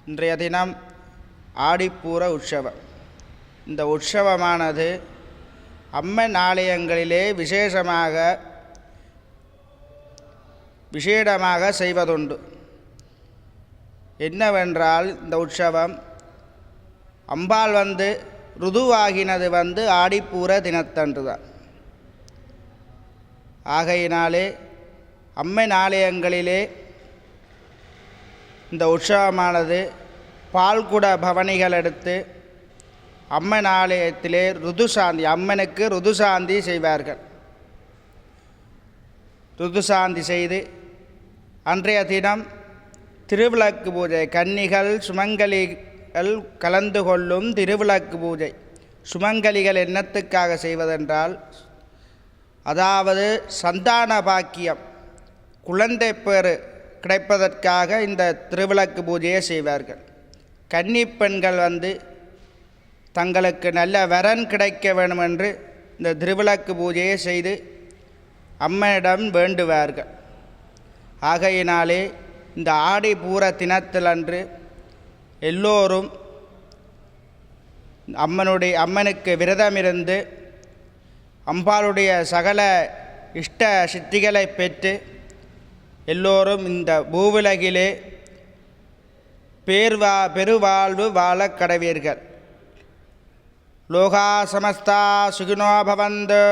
இன்றைய தினம் ஆடிப்பூர உற்சவம். இந்த உற்சவமானது அம்மன் ஆலயங்களிலே விசேடமாக செய்வதுண்டு. என்னவென்றால் இந்த உற்சவம் அம்பாள் ருதுவாகினது ஆடிப்பூர தினத்தன்று தான். ஆகையினாலே அம்மன் ஆலயங்களிலே இந்த உற்சவமானது பால்குட பவனிகள் எடுத்து அம்மன் ஆலயத்திலே அம்மனுக்கு ருதுசாந்தி செய்வார்கள். ருதுசாந்தி செய்து அன்றைய தினம் திருவிளக்கு பூஜை, கன்னிகள் சுமங்கலிகள் கலந்து கொள்ளும் திருவிளக்கு பூஜை. சுமங்கலிகள் என்னத்துக்காக செய்வதென்றால், அதாவது சந்தான பாக்கியம், குழந்தை பேறு கிடைப்பதற்காக இந்த திருவிளக்கு பூஜையை செய்வார்கள். கன்னி பெண்கள் தங்களுக்கு நல்ல வரன் கிடைக்க வேண்டும் என்று இந்த திருவிளக்கு பூஜையை செய்து அம்மனிடம் வேண்டுவார்கள். ஆகையினாலே இந்த ஆடிப்பூர தினத்திலன்று எல்லோரும் அம்மனுக்கு விரதமிருந்து அம்பாளுடைய சகல இஷ்ட சித்திகளை பெற்று எல்லோரும் இந்த பூவுலகிலே பெருவாழ்வு வாழ கடவீர்கள். லோகா சமஸ்தா சுகினோ பவந்து.